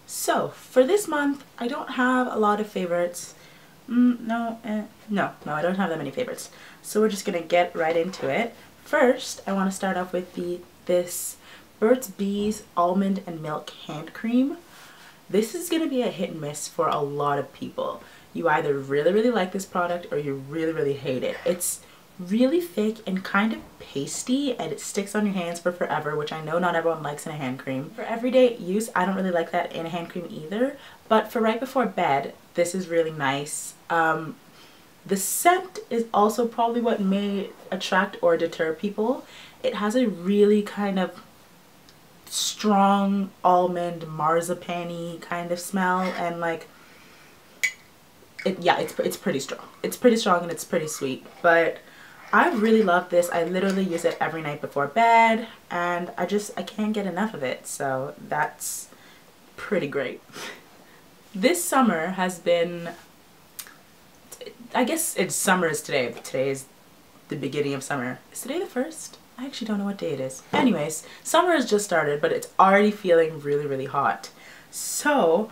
So for this month, I don't have a lot of favorites. No, I don't have that many favorites. So we're just gonna get right into it. First, I want to start off with this Burt's Bees Almond and Milk Hand Cream. This is gonna be a hit and miss for a lot of people. You either really like this product or you really hate it. It's really thick and kind of pasty, and it sticks on your hands for forever, which I know not everyone likes in a hand cream. For everyday use, I don't really like that in a hand cream either, but for right before bed, this is really nice. The scent is also probably what may attract or deter people. It has a really kind of strong almond marzipan-y kind of smell, and like it's pretty strong. It's pretty strong and it's pretty sweet, but I really love this. I literally use it every night before bed, and I can't get enough of it, so that's pretty great. This summer has been, I guess summer is today, but today is the beginning of summer. Is today the 1st? I actually don't know what day it is. Anyways, summer has just started, but it's already feeling really hot. So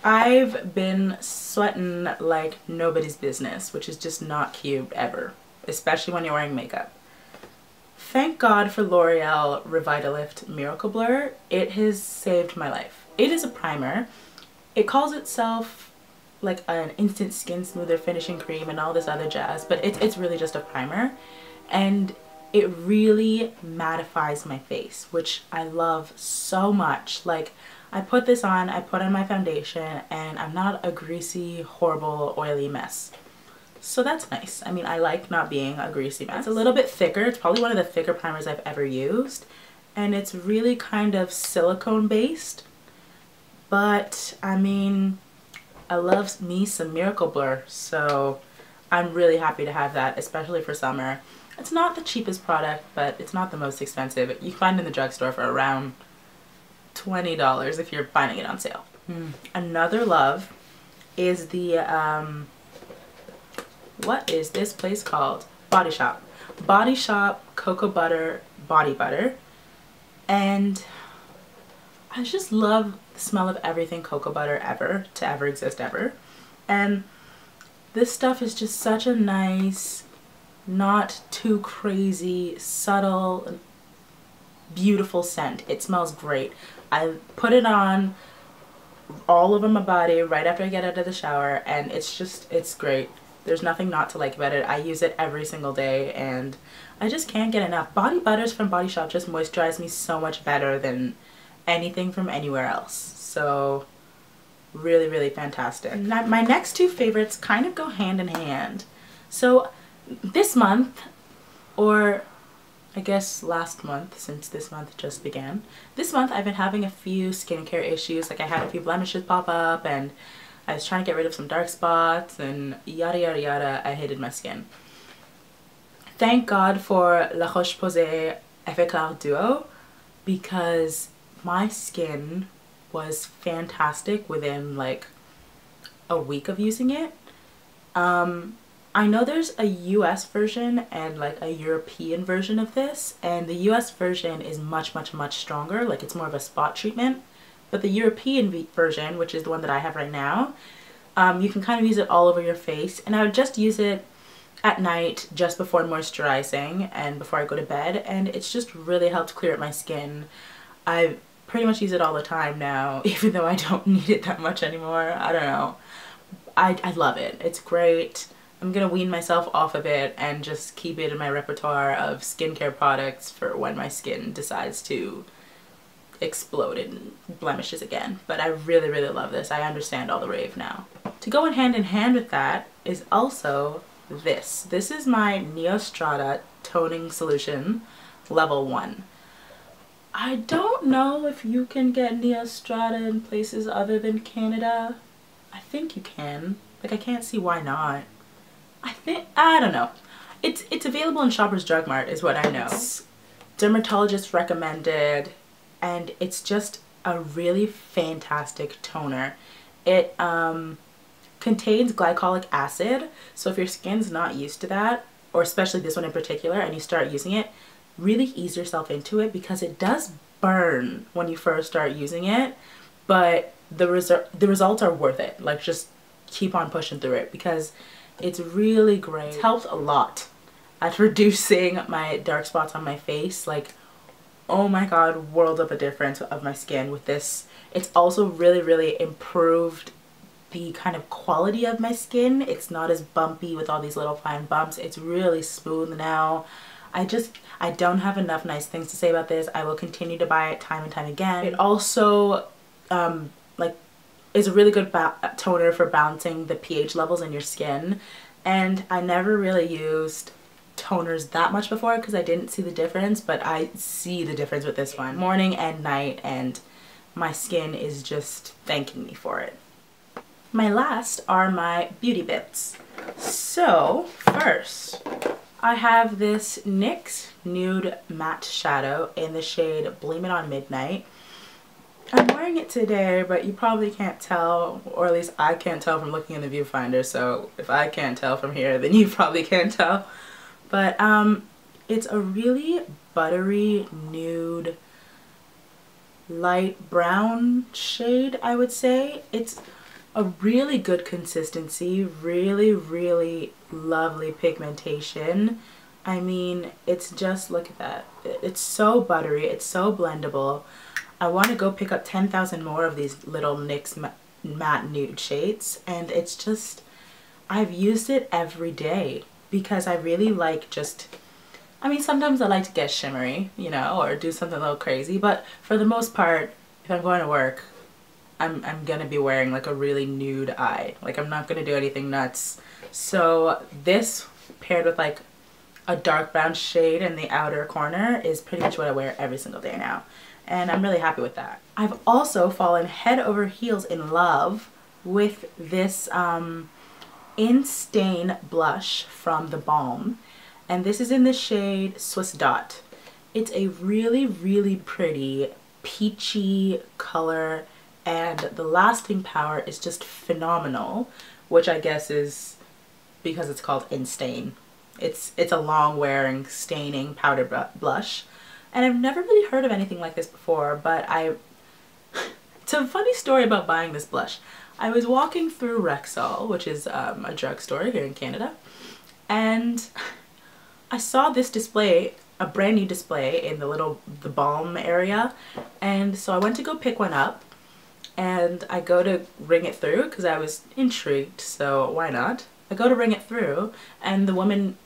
I've been sweating like nobody's business, which is just not cute ever, especially when you're wearing makeup. Thank God for L'Oreal Revitalift Miracle Blur. It has saved my life. It is a primer. It calls itself like an instant skin smoother finishing cream and all this other jazz, but it's really just a primer, and it really mattifies my face, which I love so much. Like, I put this on, I put on my foundation, and I'm not a greasy, horrible, oily mess. So that's nice. I mean, I like not being a greasy mess. It's a little bit thicker. It's probably one of the thicker primers I've ever used, and it's really kind of silicone based, but I mean, I love me some Miracle Blur, so I'm really happy to have that, especially for summer. It's not the cheapest product, but it's not the most expensive. You can find it in the drugstore for around $20 if you're finding it on sale. Another love is the, what is this place called? Body Shop. Body Shop Cocoa Butter Body Butter. And I just love the smell of everything cocoa butter ever to ever exist ever. And this stuff is just such a nice, not too crazy, subtle, beautiful scent. It smells great. I put it on all over my body right after I get out of the shower, and it's great. There's nothing not to like about it. I use it every single day, and I just can't get enough. Body butters from Body Shop just moisturize me so much better than anything from anywhere else. So really fantastic. Now, my next two favorites kind of go hand in hand. So this month, or I guess last month, since this month just began, this month I've been having a few skincare issues. Like, I had a few blemishes pop up, and I was trying to get rid of some dark spots, and yada. I hated my skin. Thank God for La Roche Posay Effaclar Duo, because my skin was fantastic within like a week of using it. I know there's a US version and like a European version of this, and the US version is much stronger. Like, it's more of a spot treatment, but the European version, which is the one that I have right now, you can kind of use it all over your face, and I would just use it at night just before moisturizing and before I go to bed, and it's just really helped clear up my skin. I pretty much use it all the time now, even though I don't need it that much anymore. I don't know. I love it. It's great. I'm gonna wean myself off of it and just keep it in my repertoire of skincare products for when my skin decides to explode in blemishes again. But I really love this. I understand all the rave now. To go in hand with that is also this. This is my Neostrata toning solution level 1. I don't know if you can get Neostrata in places other than Canada. I think you can. Like, I can't see why not. I don't know. It's available in Shoppers Drug Mart is what I know. It's dermatologist recommended, and it's just a really fantastic toner. It contains glycolic acid, so if your skin's not used to that, or especially this one in particular, and you start using it, really ease yourself into it, because it does burn when you first start using it, but the results are worth it. Like, just keep on pushing through it because it's really great. It's helped a lot at reducing my dark spots on my face. Like, oh my god, world of a difference of my skin with this. It's also really improved the kind of quality of my skin. It's not as bumpy with all these little fine bumps. It's really smooth now. I don't have enough nice things to say about this. I will continue to buy it time and time again. It also like is a really good toner for balancing the pH levels in your skin, and I never really used toners that much before because I didn't see the difference, but I see the difference with this one morning and night, and my skin is just thanking me for it. My last are my beauty bits. So first I have this NYX Nude Matte Shadow in the shade Blame It On Midnight. I'm wearing it today, but you probably can't tell, or at least I can't tell from looking in the viewfinder, so if I can't tell from here, then you probably can't tell. But it's a really buttery nude light brown shade, I would say. It's a really good consistency, really lovely pigmentation. I mean, it's just, look at that. It's so buttery, it's so blendable. I want to go pick up 10,000 more of these little NYX matte nude shades, and it's just, I've used it every day because I really like just, I mean, sometimes I like to get shimmery, you know, or do something a little crazy, but for the most part, if I'm going to work, I'm gonna be wearing like a really nude eye. Like, I'm not gonna do anything nuts. So this paired with like a dark brown shade in the outer corner is pretty much what I wear every single day now. And I'm really happy with that. I've also fallen head over heels in love with this Instain blush from the Balm. And this is in the shade Swiss Dot. It's a really pretty peachy color, and the lasting power is just phenomenal, which I guess is because it's called Instain. It's a long wearing staining powder blush. And I've never really heard of anything like this before, but it's a funny story about buying this blush. I was walking through Rexall, which is a drugstore here in Canada, and I saw this display, a brand new display in the Balm area, and so I went to go pick one up, and I go to ring it through because I was intrigued, so why not? I go to ring it through, and the woman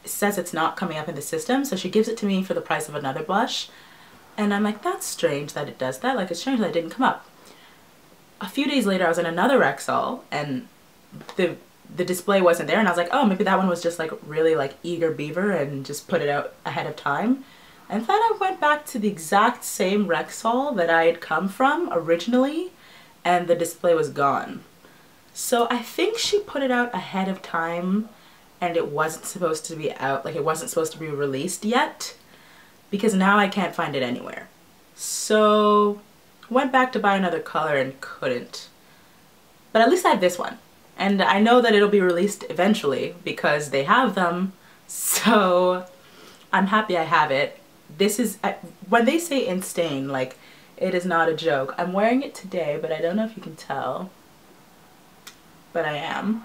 says it's not coming up in the system, so she gives it to me for the price of another blush, and I'm like, that's strange that it does that. Like, it's strange that it didn't come up. A few days later I was in another Rexall and the display wasn't there, and I was like, oh, maybe that one was just like really like eager beaver and just put it out ahead of time. And then I went back to the exact same Rexall that I had come from originally, and the display was gone. So I think she put it out ahead of time, and it wasn't supposed to be out, like it wasn't supposed to be released yet, because now I can't find it anywhere. So went back to buy another color and couldn't. But at least I have this one. And I know that it'll be released eventually because they have them. So I'm happy I have it. This is, when they say Instain, like, it is not a joke. I'm wearing it today, but I don't know if you can tell. But I am.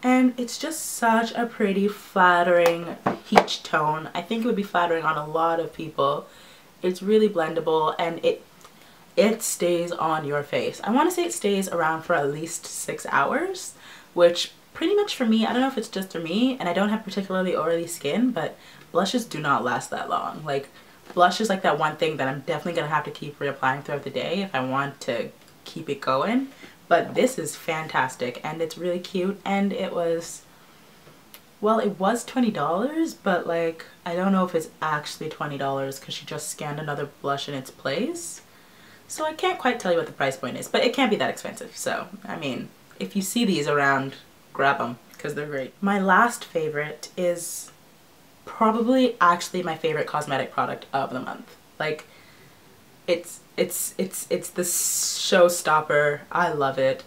And it's just such a pretty, flattering peach tone. I think it would be flattering on a lot of people. It's really blendable, and it stays on your face. I want to say it stays around for at least 6 hours, which pretty much for me, I don't know if it's just for me, and I don't have particularly oily skin, but blushes do not last that long. Like, blush is like that one thing that I'm definitely going to have to keep reapplying throughout the day if I want to keep it going. But this is fantastic, and it's really cute, and it was, well, it was $20, but like, I don't know if it's actually $20 because she just scanned another blush in its place. So I can't quite tell you what the price point is, but it can't be that expensive. So, I mean, if you see these around, grab them because they're great. My last favorite is probably actually my favorite cosmetic product of the month. Like, it's the showstopper. I love it.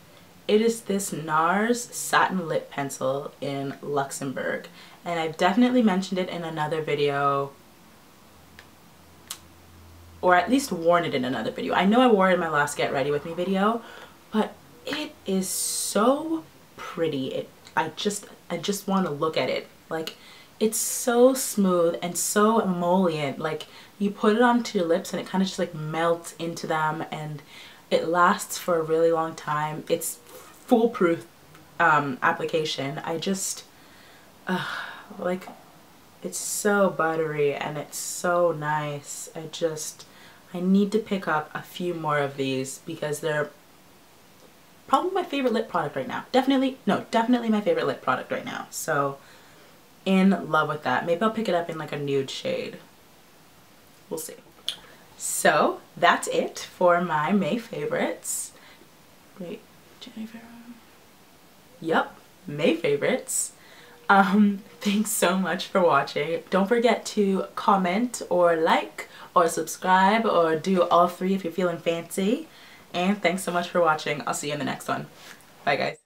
It is this Nars Satin Lip Pencil in Luxembourg, and I've definitely mentioned it in another video, or at least worn it in another video. I know I wore it in my last Get Ready With Me video but it is so pretty. I just want to look at it. Like, it's so smooth and so emollient. Like, you put it onto your lips and it kind of just like melts into them, and it lasts for a really long time. It's foolproof application. I just like, it's so buttery and it's so nice. I need to pick up a few more of these because they're probably my favorite lip product right now. Definitely my favorite lip product right now. So in love with that. Maybe I'll pick it up in like a nude shade. We'll see. So that's it for my May favorites. Wait, January. Yep, May favorites. Thanks so much for watching. Don't forget to comment or like or subscribe or do all three if you're feeling fancy. And thanks so much for watching. I'll see you in the next one. Bye guys.